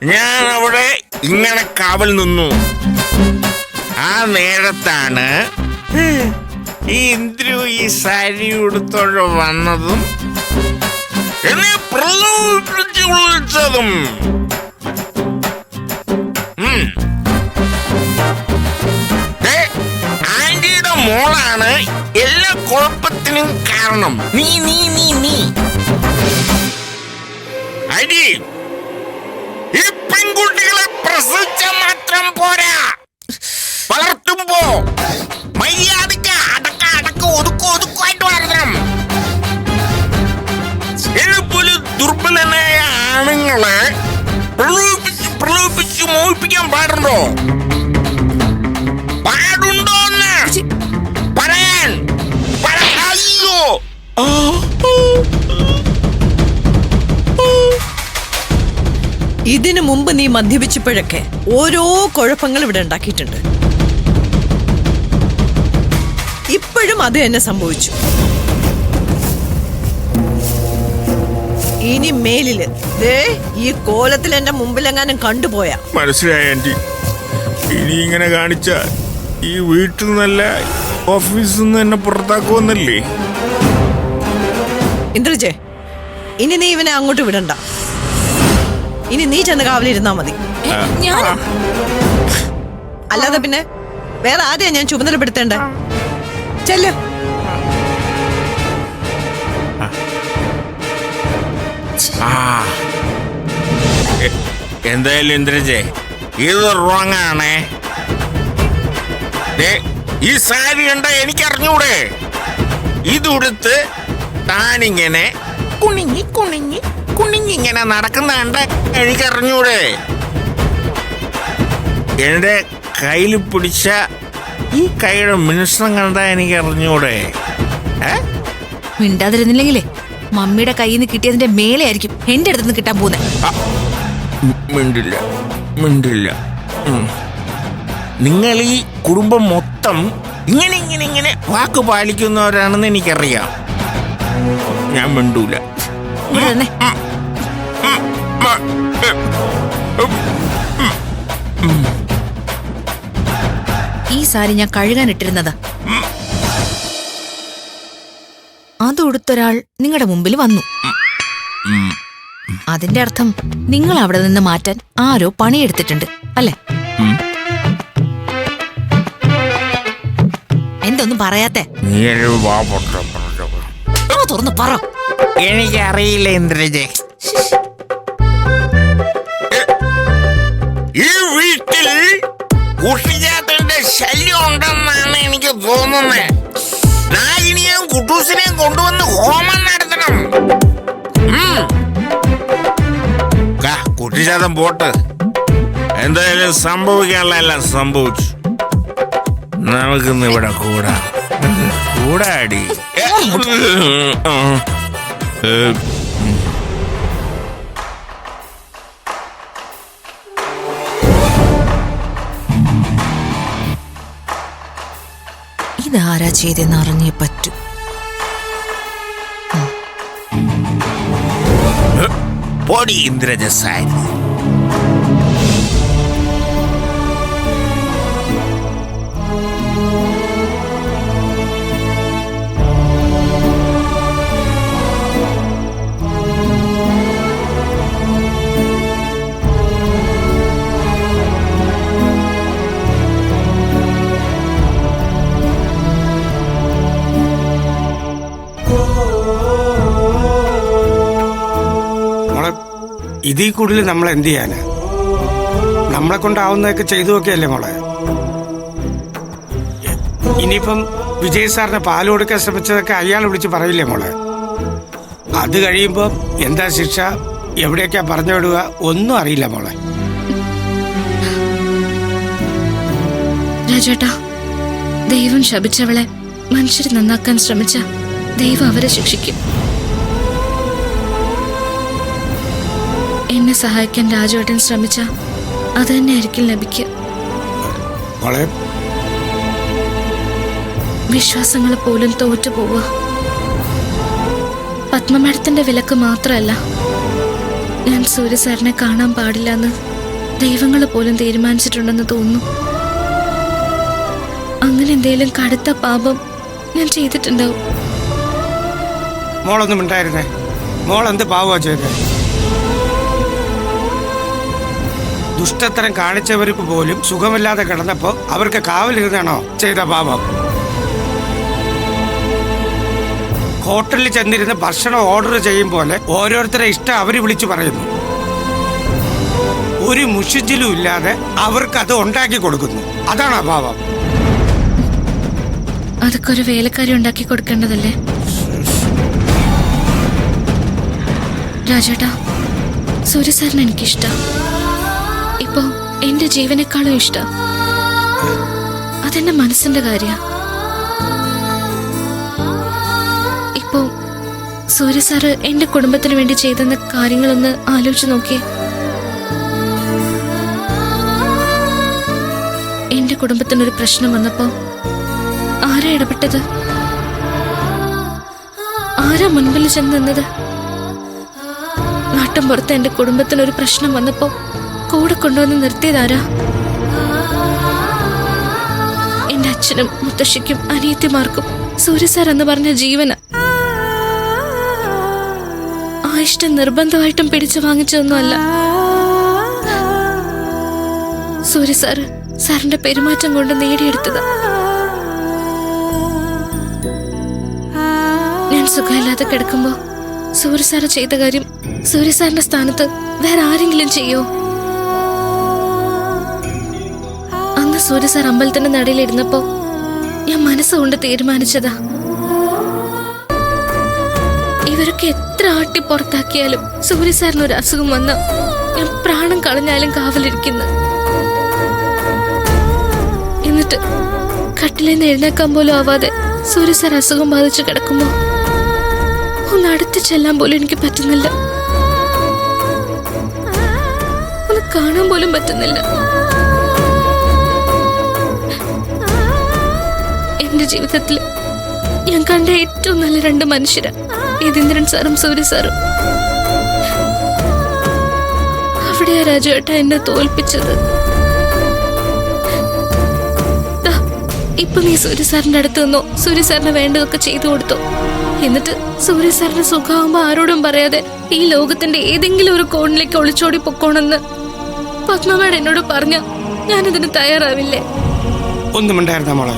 ഞാൻ അവിടെ ഇങ്ങനെ കാവൽ നിന്നു. ആ നേരത്താണ് ഈ ഇന്ദ്രു ഈ സാരി ഉടുത്തോണ്ട് വന്നതും എന്നെ പ്രലോഭിപ്പിച്ച് വിളിച്ചതും. ആന്റിയുടെ മോളാണ് എല്ലാ കുഴപ്പത്തിനും കാരണം. നീ നീ നീ നീ അടി. ഈ പെൺകുട്ടികളെ പ്രസവിച്ച മാത്രം പോരാ, വളർത്തുമ്പോ മര്യാദക്ക് അടക്ക ഒതുക്കുമായിട്ട് വളർത്തണം. എഴുപോലെ ദുർബലനായ ആണുങ്ങളെ പ്രലോഭിപ്പിച്ച് മോഹിപ്പിക്കാൻ പാടുണ്ടോ? പാടുണ്ടോന്ന് പറയാൻ. അയ്യോ, ഇതിനു മുമ്പ് നീ മദ്യപിച്ചപ്പോഴൊക്കെ ഓരോ കുഴപ്പങ്ങൾ ഇവിടെ ഉണ്ടാക്കിയിട്ടുണ്ട്. ഇപ്പോഴും അത് തന്നെ സംഭവിച്ചു. ഇനി മേലില് ഈ കോലത്തിൽ എന്റെ മുമ്പിലെങ്ങാനും കണ്ടുപോയാ മനസ്സിലായി ആന്റി. ഇനി ഇങ്ങനെ കാണിച്ച ഈ വീട്ടിൽ നിന്നല്ല ഓഫീസിൽ നിന്ന് എന്നെ പുറത്താക്കുമെന്നല്ലേ? ഇന്ദ്രജെ, ഇനി നീ ഇവനെ അങ്ങോട്ട് വിടണ്ട. ഇനി നീ ചെന്ന് കാവലിരുന്നാ മതി. അല്ലാതെ പിന്നെ വേറെ ആരെയാ ഞാൻ ചുമതലപ്പെടുത്തേണ്ടേ? ചെല്ല്. എന്തായാലും ഇന്ദ്രജെ, ഇത് റോങ് ആണേ. ഈ സാരി കണ്ട എനിക്കറിഞ്ഞൂടെ? ഇതുടുത്ത് താനിങ്ങനെ കുണിഞ്ഞിങ്ങനെ നടക്കുന്ന കണ്ട എനിക്കറിഞ്ഞൂടെ? എന്റെ കയ്യിൽ പിടിച്ച ഈ കൈയുടെ മിനുസം കണ്ട എനിക്കറിഞ്ഞൂടെ? മിണ്ടാതിരുന്നില്ലെങ്കിലേ മമ്മിയുടെ കയ്യിൽ നിന്ന് കിട്ടിയതിന്റെ മേലെ ആയിരിക്കും എന്റെ അടുത്തുനിന്ന് കിട്ടാൻ പോകുന്നത്. മിണ്ടില്ല. നിങ്ങൾ ഈ കുടുംബം മൊത്തം ഇങ്ങനെ വാക്ക് പാലിക്കുന്നവരാണെന്ന് എനിക്കറിയാം. ഞാൻ മിണ്ടൂല. ഈ സാരി ഞാൻ കഴുകാനിട്ടിരുന്നതാ. അത് ഉടുത്തൊരാൾ നിങ്ങളുടെ മുമ്പിൽ വന്നു. അതിന്റെ അർത്ഥം നിങ്ങൾ അവിടെ നിന്ന് മാറ്റാൻ ആരോ പണിയെടുത്തിട്ടുണ്ട് അല്ലേ? എന്തൊന്നും പറയാത്തെ? തുറന്നു പറ. എനിക്കറിയില്ല ഇന്ദ്രജെ. ഈ വീട്ടിൽ കുട്ടിജാത്തന്റെ ശല്യം ഉണ്ടെന്നാണ് എനിക്ക് തോന്നുന്നത്. നാഗിനിയും കുട്ടൂസിനെയും കൊണ്ടുവന്ന് ഹോമം നടത്തണം. കുട്ടിജാതം പോട്ട്. എന്തായാലും സംഭവിക്കാനുള്ളതെല്ലാം സംഭവിച്ചു. നമുക്കിന്ന് ഇവിടെ കൂടാടി. ഇതാരാ ചെയ്തെന്ന് അറിഞ്ഞേ പറ്റൂ. പൊടി ഇന്ദ്രജ സാരി. ഇതിൽ കൂടുതൽ നമ്മൾ എന്ത് ചെയ്യാനാ? നമ്മളെ കൊണ്ടാവുന്നതൊക്കെ ചെയ്തു നോക്കിയല്ലേ മോളെ. ഇനിയിപ്പം വിജയ് സാറിന് പാൽ കൊടുക്കാൻ ശ്രമിച്ചതൊക്കെ അയാൾ വിളിച്ച് പറയില്ലേ മോളെ? അത് കഴിയുമ്പോൾ എന്താ ശിക്ഷ, എവിടെയൊക്കെയാ പറഞ്ഞു വിടുക, ഒന്നും അറിയില്ല മോളെ. രാജേട്ടാ, ദൈവം ശപിച്ചവളെ മനുഷ്യർ നന്നാക്കാൻ ശ്രമിച്ച ദൈവം അവരെ ശിക്ഷിക്കും. എന്നെ സഹായിക്കാൻ രാജുവേട്ടൻ ശ്രമിച്ച അത് തന്നെ ആയിരിക്കും ലഭിക്കുക. വിശ്വാസങ്ങൾ പോലും തോറ്റു പോവുക. പത്മ മാഡത്തിന്റെ വിലക്ക് മാത്രമല്ല, ഞാൻ സൂര്യ സാറിനെ കാണാൻ പാടില്ലെന്ന് ദൈവങ്ങൾ പോലും തീരുമാനിച്ചിട്ടുണ്ടെന്ന് തോന്നുന്നു. അങ്ങനെ എന്തെങ്കിലും കടുത്ത പാപം ഞാൻ ചെയ്തിട്ടുണ്ടാവും. മോളൊന്നും ഉണ്ടായിരുന്നേ. മോൾ എന്ത് പാവമാ ചെയ്തേ? ദുഷ്ടത്തരം കാണിച്ചവർക്ക് പോലും സുഖമില്ലാതെ കിടന്നപ്പോ അവർക്ക് കാവലിരുന്നാണോ ചെയ്ത പാപം? ഹോട്ടലിൽ ചെന്നിരുന്ന് ഭക്ഷണം ഓർഡർ ചെയ്യും പോലെ ഓരോരുത്തരെ ഇഷ്ടം അവര് വിളിച്ചു പറയുന്നു. ഒരു മുഷിച്ചിലും ഇല്ലാതെ അവർക്ക് അത് ഉണ്ടാക്കി കൊടുക്കുന്നു. അതാണോ പാപം? അതൊക്കെ ഒരു വേലക്കാരി ഉണ്ടാക്കി കൊടുക്കേണ്ടതല്ലേ രാജേട്ടാ? സൂര്യ സാറിന് എനിക്കിഷ്ടം. ഇപ്പോ എന്റെ ജീവനേക്കാളും ഇഷ്ടം. അതെന്റെ മനസ്സിന്റെ കാര്യ. ഇപ്പോ സൂര്യ സാറ് എന്റെ കുടുംബത്തിന് വേണ്ടി ചെയ്തെന്ന കാര്യങ്ങളൊന്ന് ആലോചിച്ച് നോക്കിയേ. എന്റെ കുടുംബത്തിനൊരു പ്രശ്നം വന്നപ്പോ ആരാ ഇടപെട്ടത്? ആരാ മുൻപിൽ ചെന്ന് നിന്നത്? നാട്ടും പുറത്ത് എന്റെ കുടുംബത്തിനൊരു പ്രശ്നം വന്നപ്പോ കൂടെ കൊണ്ടുവന്ന് നിർത്തിയതാരാ? എന്റെ അച്ഛനും മുത്തശ്ശിക്കും അനിയത്തിമാർക്കും സൂര്യ സാർ എന്ന് പറഞ്ഞ ജീവന. ആ ഇഷ്ടം നിർബന്ധമായിട്ടും പിടിച്ചു വാങ്ങിച്ചതൊന്നുമല്ല. സൂര്യ സാറ് സാറിന്റെ പെരുമാറ്റം കൊണ്ട് നേടിയെടുത്തത്. ഞാൻ സുഖമില്ലാതെ കിടക്കുമ്പോ സൂര്യ സാറ് ചെയ്ത കാര്യം സൂര്യ സാറിന്റെ സ്ഥാനത്ത് വേറെ ആരെങ്കിലും ചെയ്യോ? അന്ന് സൂര്യ സാർ അമ്പലത്തിന്റെ നടയിലിരുന്നപ്പോ ഞാൻ മനസ്സുകൊണ്ട് തീരുമാനിച്ചതാ, ഇവരൊക്കെ എത്ര ആട്ടി പുറത്താക്കിയാലും സൂര്യ സാറിന് ഒരു അസുഖം വന്ന ഞാൻ പ്രാണം കളഞ്ഞാലും കാവലിരിക്കുന്നു. എന്നിട്ട് കട്ടിലേന്ന് എഴുന്നേക്കാൻ പോലും ആവാതെ സൂര്യ സാർ അസുഖം ബാധിച്ച് കിടക്കുമ്പോ ഒന്ന് അടുത്ത് ചെല്ലാൻ പോലും എനിക്ക് പറ്റുന്നില്ല. ഒന്ന് കാണാൻ പോലും പറ്റുന്നില്ല. എന്റെ ജീവിതത്തിൽ ഞാൻ കണ്ട ഏറ്റവും നല്ല രണ്ട് മനുഷ്യരാ യതീന്ദ്രൻ സാറും സൂര്യ സാറും. അവിടെയാ രാജുവേട്ട എന്നെ തോൽപ്പിച്ചത്. ഇപ്പൊ നീ സൂര്യ സാറിന്റെ അടുത്ത് നിന്നോ, സൂര്യ സാറിന് വേണ്ടതൊക്കെ ചെയ്തു കൊടുത്തോ. എന്നിട്ട് സൂര്യ സാറിന് സുഖമാകുമ്പോ ആരോടും പറയാതെ ഈ ലോകത്തിന്റെ ഏതെങ്കിലും ഒരു കോണിലേക്ക് ഒളിച്ചോടി പൊക്കോണെന്ന് പത്മമ്മയുടെ എന്നോട് പറഞ്ഞ ഞാനതിന് തയ്യാറാവില്ലേ? ഒന്നും ഉണ്ടായിരുന്ന മോളെ.